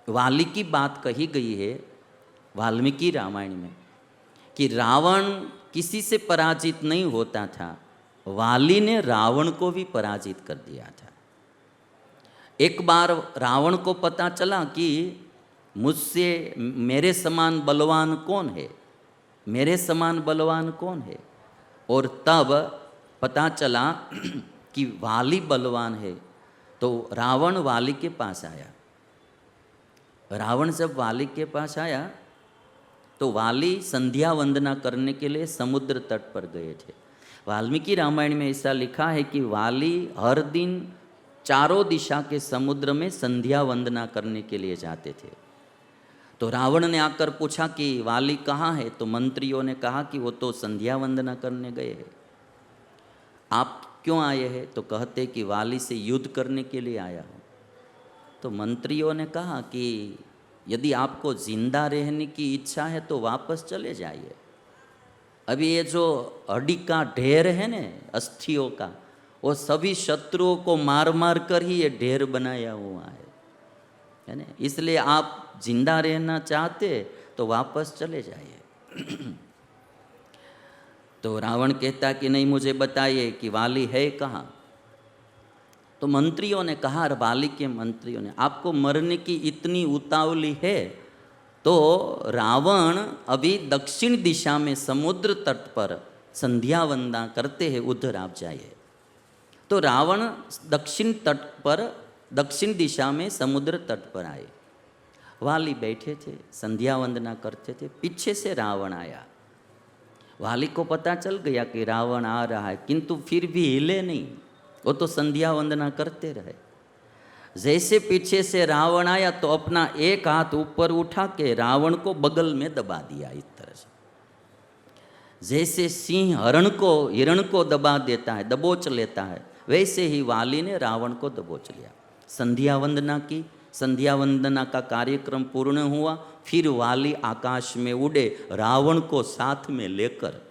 वाली की बात कही गई है वाल्मीकि रामायण में कि रावण किसी से पराजित नहीं होता था, वाली ने रावण को भी पराजित कर दिया था। एक बार रावण को पता चला कि मुझसे मेरे समान बलवान कौन है, मेरे समान बलवान कौन है, और तब पता चला कि वाली बलवान है। तो रावण वाली के पास आया। रावण जब वाली के पास आया तो वाली संध्या वंदना करने के लिए समुद्र तट पर गए थे। वाल्मीकि रामायण में ऐसा लिखा है कि वाली हर दिन चारों दिशा के समुद्र में संध्या वंदना करने के लिए जाते थे। तो रावण ने आकर पूछा कि वाली कहाँ है, तो मंत्रियों ने कहा कि वो तो संध्या वंदना करने गए हैं। आप क्यों आए हैं? तो कहते कि वाली से युद्ध करने के लिए आया हूँ। तो मंत्रियों ने कहा कि यदि आपको जिंदा रहने की इच्छा है तो वापस चले जाइए। अभी ये जो हड्डी का ढेर है न अस्थियों का, वो सभी शत्रुओं को मार मार कर ही ये ढेर बनाया हुआ है ना। इसलिए आप जिंदा रहना चाहते तो वापस चले जाइए। तो रावण कहता कि नहीं, मुझे बताइए कि वाली है कहाँ। तो मंत्रियों ने कहा, वाली के मंत्रियों ने, आपको मरने की इतनी उतावली है तो रावण अभी दक्षिण दिशा में समुद्र तट पर संध्या वंदना करते हैं, उधर आप जाइए। तो रावण दक्षिण तट पर, दक्षिण दिशा में समुद्र तट पर आए। वाली बैठे थे, संध्या वंदना करते थे। पीछे से रावण आया। वाली को पता चल गया कि रावण आ रहा है, किंतु फिर भी हिले नहीं, वो तो संध्या वंदना करते रहे। जैसे पीछे से रावण आया तो अपना एक हाथ ऊपर उठा के रावण को बगल में दबा दिया। इस तरह से जैसे सिंह हिरण को दबा देता है, दबोच लेता है, वैसे ही वाली ने रावण को दबोच लिया। संध्या वंदना की, संध्या वंदना का कार्यक्रम पूर्ण हुआ। फिर वाली आकाश में उड़े रावण को साथ में लेकर।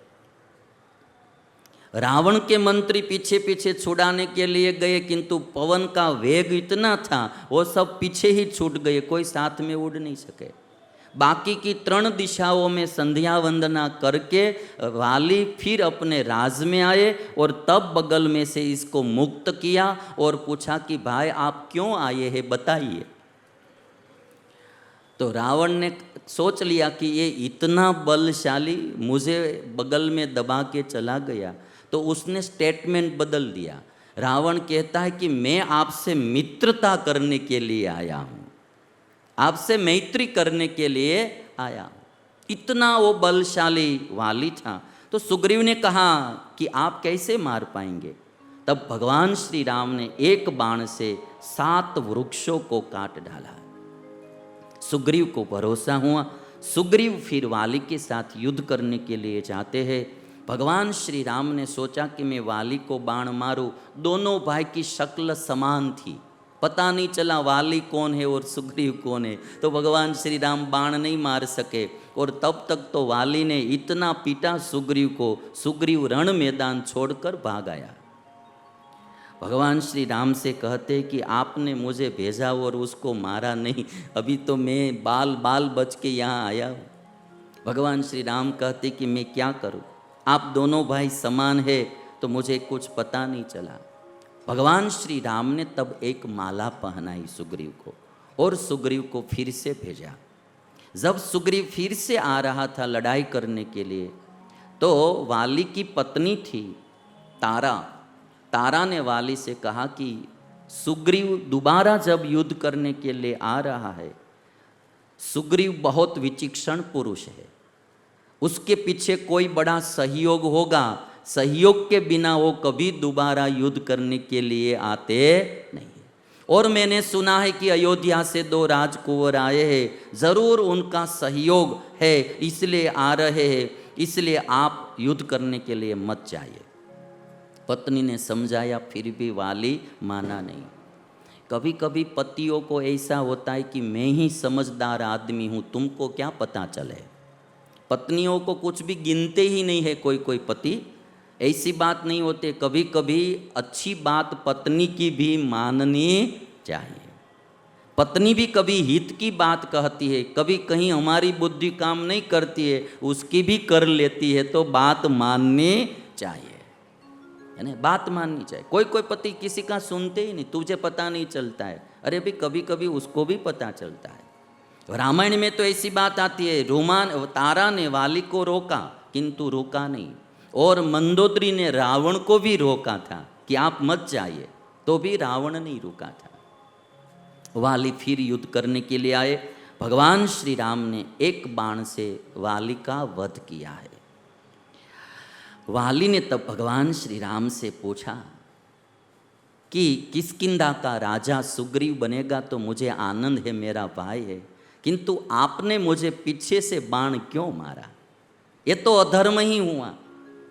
रावण के मंत्री पीछे पीछे छुड़ाने के लिए गए, किंतु पवन का वेग इतना था वो सब पीछे ही छूट गए, कोई साथ में उड़ नहीं सके। बाकी की 3 दिशाओं में संध्या वंदना करके वाली फिर अपने राज में आए और तब बगल में से इसको मुक्त किया और पूछा कि भाई आप क्यों आए हैं, बताइए। तो रावण ने सोच लिया कि ये इतना बलशाली मुझे बगल में दबा के चला गया, तो उसने स्टेटमेंट बदल दिया। रावण कहता है कि मैं आपसे मित्रता करने के लिए आया हूँ, आपसे मैत्री करने के लिए आया हूँ। इतना वो बलशाली वाली था। तो सुग्रीव ने कहा कि आप कैसे मार पाएंगे। तब भगवान श्री राम ने एक बाण से 7 वृक्षों को काट डाला। सुग्रीव को भरोसा हुआ। सुग्रीव फिर वाली के साथ युद्ध करने के लिए जाते हैं। भगवान श्री राम ने सोचा कि मैं वाली को बाण मारूं। दोनों भाई की शक्ल समान थी, पता नहीं चला वाली कौन है और सुग्रीव कौन है। तो भगवान श्री राम बाण नहीं मार सके और तब तक तो वाली ने इतना पीटा सुग्रीव को, सुग्रीव रण मैदान छोड़कर भाग आया। भगवान श्री राम से कहते कि आपने मुझे भेजा और उसको मारा नहीं, अभी तो मैं बाल बाल बच के यहाँ आया हूँ। भगवान श्री राम कहते कि मैं क्या करूँ, आप दोनों भाई समान है तो मुझे कुछ पता नहीं चला। भगवान श्री राम ने तब एक माला पहनाई सुग्रीव को और सुग्रीव को फिर से भेजा। जब सुग्रीव फिर से आ रहा था लड़ाई करने के लिए, तो वाली की पत्नी थी तारा ने वाली से कहा कि सुग्रीव दोबारा जब युद्ध करने के लिए आ रहा है, सुग्रीव बहुत विचक्षण पुरुष है, उसके पीछे कोई बड़ा सहयोग होगा, सहयोग के बिना वो कभी दोबारा युद्ध करने के लिए आते नहीं। और मैंने सुना है कि अयोध्या से 2 राजकुंवर आए हैं, जरूर उनका सहयोग है, इसलिए आ रहे हैं, इसलिए आप युद्ध करने के लिए मत जाइए। पत्नी ने समझाया, फिर भी वाली माना नहीं। कभी कभी पतियों को ऐसा होता है कि मैं ही समझदार आदमी हूँ, तुमको क्या पता चले। पत्नियों को कुछ भी गिनते ही नहीं है कोई पति, ऐसी बात नहीं होती। कभी कभी अच्छी बात पत्नी की भी माननी चाहिए। पत्नी भी कभी हित की बात कहती है, कभी कहीं हमारी बुद्धि काम नहीं करती है उसकी भी कर लेती है, तो बात माननी चाहिए, है ना, बात माननी चाहिए। कोई कोई पति किसी का सुनते ही नहीं, तुझे पता नहीं चलता है, अरे भी कभी कभी उसको भी पता चलता है। रामायण में तो ऐसी बात आती है, तारा ने वाली को रोका किंतु रोका नहीं, और मंदोदरी ने रावण को भी रोका था कि आप मत जाइए, तो भी रावण नहीं रुका था। वाली फिर युद्ध करने के लिए आए, भगवान श्री राम ने एक बाण से वाली का वध किया है। वाली ने तब भगवान श्री राम से पूछा कि किष्किंधा का राजा सुग्रीव बनेगा तो मुझे आनंद है, मेरा भाई है, किंतु आपने मुझे पीछे से बाण क्यों मारा, ये तो अधर्म ही हुआ।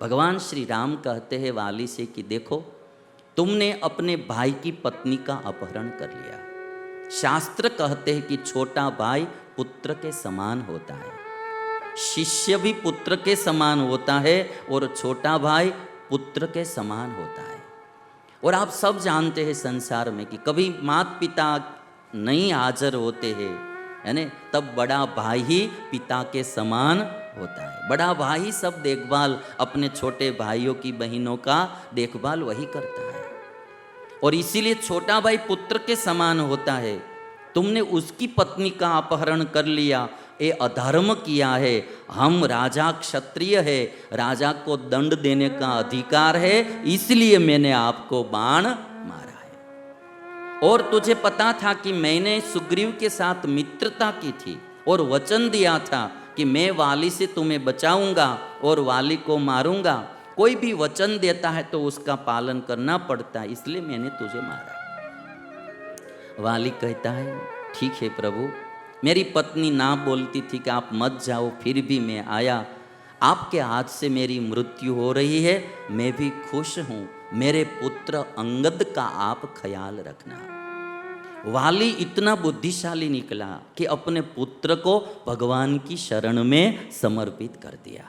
भगवान श्री राम कहते हैं वाली से कि देखो, तुमने अपने भाई की पत्नी का अपहरण कर लिया। शास्त्र कहते हैं कि छोटा भाई पुत्र के समान होता है, शिष्य भी पुत्र के समान होता है, और छोटा भाई पुत्र के समान होता है। और आप सब जानते हैं संसार में कि कभी माता पिता नहीं हाजिर होते हैं, है ना, तब बड़ा भाई ही पिता के समान होता है। बड़ा भाई सब देखभाल, अपने छोटे भाइयों की बहनों का देखभाल वही करता है, और इसीलिए छोटा भाई पुत्र के समान होता है। तुमने उसकी पत्नी का अपहरण कर लिया, ये अधर्म किया है। हम राजा क्षत्रिय है, राजा को दंड देने का अधिकार है, इसलिए मैंने आपको बाण मारा है। और तुझे पता था कि मैंने सुग्रीव के साथ मित्रता की थी और वचन दिया था कि मैं वाली से तुम्हें बचाऊंगा और वाली को मारूंगा। कोई भी वचन देता है तो उसका पालन करना पड़ता है, इसलिए मैंने तुझे मारा। वाली कहता है ठीक है प्रभु, मेरी पत्नी ना बोलती थी कि आप मत जाओ, फिर भी मैं आया। आपके हाथ से मेरी मृत्यु हो रही है, मैं भी खुश हूँ। मेरे पुत्र अंगद का आप ख्याल रखना। वाली इतना बुद्धिशाली निकला कि अपने पुत्र को भगवान की शरण में समर्पित कर दिया।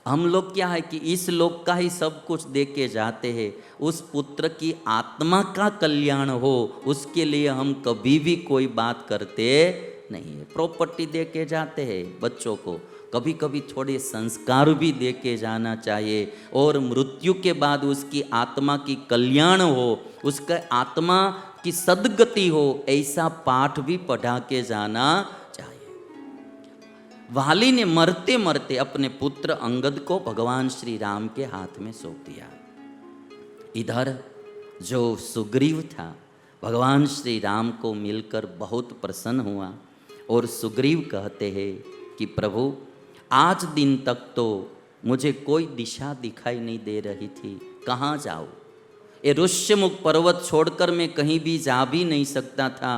हम लोग क्या है कि इस लोक का ही सब कुछ दे के जाते हैं, उस पुत्र की आत्मा का कल्याण हो उसके लिए हम कभी भी कोई बात करते नहीं है। प्रॉपर्टी दे के जाते हैं बच्चों को, कभी कभी थोड़े संस्कार भी दे के जाना चाहिए, और मृत्यु के बाद उसकी आत्मा की कल्याण हो, उसका आत्मा की सद्गति हो, ऐसा पाठ भी पढ़ा के जाना चाहिए। वाली ने मरते मरते अपने पुत्र अंगद को भगवान श्री राम के हाथ में सौंप दिया। इधर जो सुग्रीव था भगवान श्री राम को मिलकर बहुत प्रसन्न हुआ, और सुग्रीव कहते हैं कि प्रभु आज दिन तक तो मुझे कोई दिशा दिखाई नहीं दे रही थी, कहाँ जाऊँ। ये ऋष्यमुख पर्वत छोड़कर मैं कहीं भी जा भी नहीं सकता था,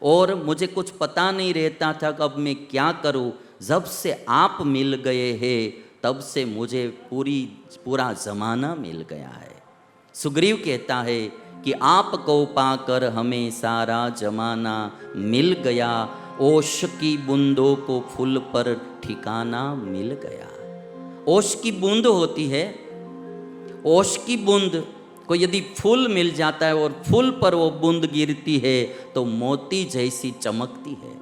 और मुझे कुछ पता नहीं रहता था कि अब मैं क्या करूँ। जब से आप मिल गए हैं तब से मुझे पूरा ज़माना मिल गया है। सुग्रीव कहता है कि आपको पाकर हमें सारा जमाना मिल गया, ओश की बूंदों को फूल पर ठिकाना मिल गया। ओश की बूंद होती है, ओश की बूंद को यदि फूल मिल जाता है और फूल पर वो बूंद गिरती है तो मोती जैसी चमकती है,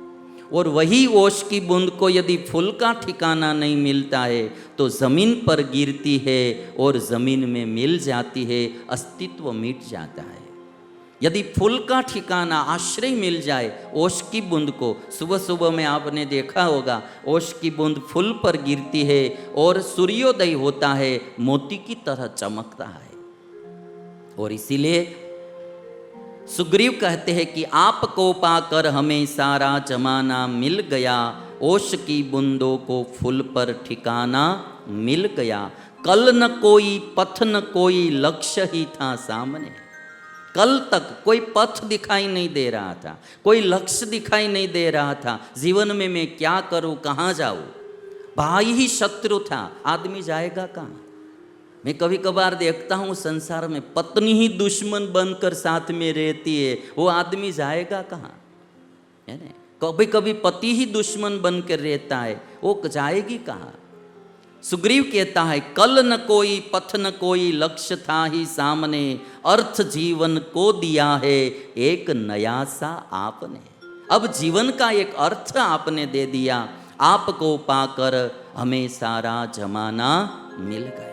और वही ओश की बूंद को यदि फूल का ठिकाना नहीं मिलता है तो ज़मीन पर गिरती है और ज़मीन में मिल जाती है, अस्तित्व मिट जाता है। यदि फूल का ठिकाना आश्रय मिल जाए ओश की बूंद को, सुबह सुबह में आपने देखा होगा ओश की बूंद फूल पर गिरती है और सूर्योदय होता है, मोती की तरह चमकता है। और इसीलिए सुग्रीव कहते हैं कि आपको पाकर हमें सारा जमाना मिल गया, ओश की बूंदों को फूल पर ठिकाना मिल गया। कल न कोई पथ न कोई लक्ष्य ही था सामने। कल तक कोई पथ दिखाई नहीं दे रहा था, कोई लक्ष्य दिखाई नहीं दे रहा था। जीवन में मैं क्या करूं, कहाँ जाऊं। भाई ही शत्रु था, आदमी जाएगा कहाँ। मैं कभी कभार देखता हूँ संसार में पत्नी ही दुश्मन बनकर साथ में रहती है, वो आदमी जाएगा कहाँ, है ना। कभी कभी पति ही दुश्मन बनकर रहता है, वो जाएगी कहाँ। सुग्रीव कहता है कल न कोई पथ न कोई लक्ष्य था ही सामने, अर्थ जीवन को दिया है एक नया सा आपने। अब जीवन का एक अर्थ आपने दे दिया, आपको पाकर हमें सारा जमाना मिल गया।